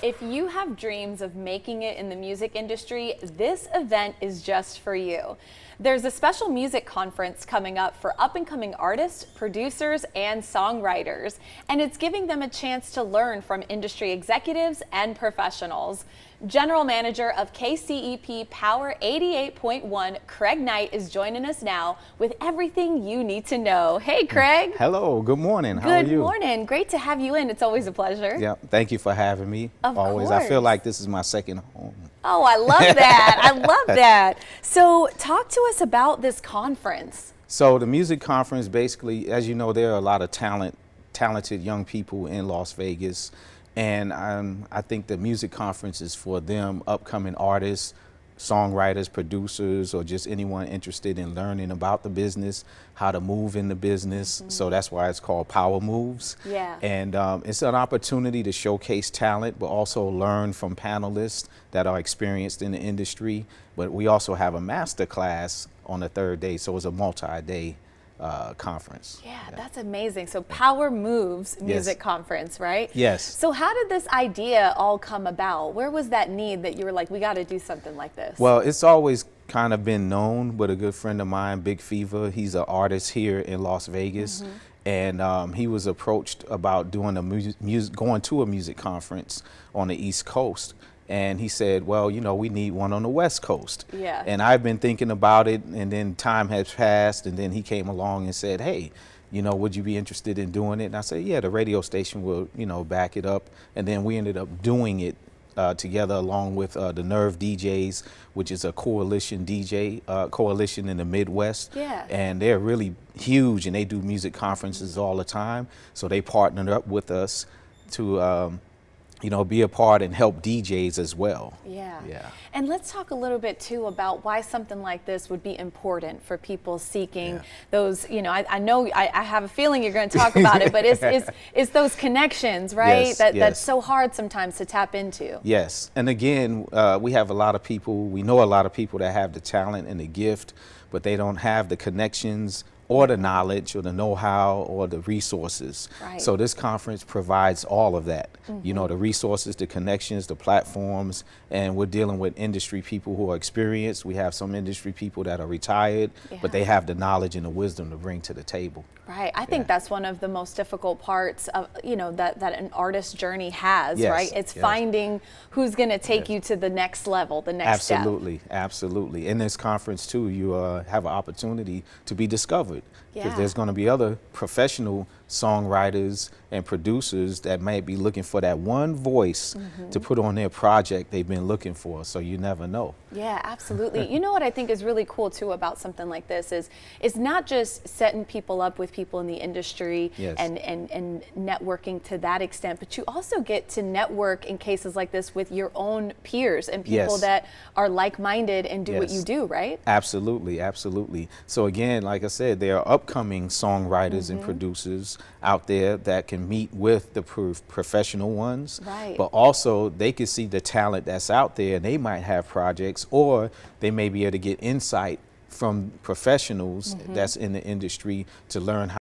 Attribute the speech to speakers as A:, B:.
A: If you have dreams of making it in the music industry, this event is just for you. There's a special music conference coming up for up-and-coming artists, producers, and songwriters, and it's giving them a chance to learn from industry executives and professionals. General Manager of KCEP Power 88.1, Craig Knight, is joining us now with everything you need to know. Hey, Craig.
B: Hello, good morning. How are you?
A: Good morning. Great to have you in. It's always a pleasure.
B: Yeah, thank you for having me.
A: Of course.
B: I feel like this is my second home.
A: Oh, I love that. I love that. So talk to us about this conference.
B: So the music conference, basically, as you know, there are a lot of talented young people in Las Vegas. And I think the music conference is for them, upcoming artists, songwriters, producers, or just anyone interested in learning about the business, how to move in the business. So that's why it's called Power Moves.
A: Yeah.
B: And it's an opportunity to showcase talent, but also learn from panelists that are experienced in the industry. But we also have a master class on the third day, so it's a multi-day conference.
A: Yeah, that's amazing. So Power Moves Music Conference, right?
B: Yes.
A: So how did this idea all come about? Where was that need that you were like, we got to do something like this?
B: Well, it's always kind of been known, but a good friend of mine, Big Fever, he's an artist here in Las Vegas. And he was approached about doing going to a music conference on the East Coast. And he said, well, you know, we need one on the West Coast.
A: Yeah.
B: And I've been thinking about it, and then time has passed, and then he came along and said, hey, you know, would you be interested in doing it? And I said, yeah, the radio station will, you know, back it up. And then we ended up doing it together along with the Nerve DJs, which is a coalition coalition in the Midwest.
A: Yeah.
B: And they're really huge, and they do music conferences all the time. So they partnered up with us to you know, be a part and help DJs as well.
A: Yeah.
B: Yeah.
A: And let's talk a little bit too about why something like this would be important for people seeking those, you know, I know, I have a feeling you're going to talk about it, but it's those connections, right?
B: Yes,
A: That's so hard sometimes to tap into.
B: Yes. And again, we have a lot of people, we know a lot of people that have the talent and the gift, but they don't have the connections or the knowledge or the know-how or the resources.
A: Right.
B: So this conference provides all of that. You know, the resources, the connections, the platforms, and we're dealing with industry people who are experienced. We have some industry people that are retired, but they have the knowledge and the wisdom to bring to the table.
A: Right. I think that's one of the most difficult parts of, you know, that an artist's journey has, right? It's finding who's going to take you to the next level, the next step.
B: Absolutely. In this conference too, you have an opportunity to be discovered. Because
A: Yeah.
B: there's going to be other professional songwriters and producers that might be looking for that one voice to put on their project they've been looking for, so you never know.
A: Yeah, absolutely. You know what I think is really cool too about something like this is it's not just setting people up with people in the industry and networking to that extent, but you also get to network in cases like this with your own peers and people that are like-minded and do what you do, right?
B: Absolutely. So again, like I said, there are upcoming songwriters and producers out there that can meet with the professional ones, but also they can see the talent that's out there, and they might have projects, or they may be able to get insight from professionals that's in the industry to learn how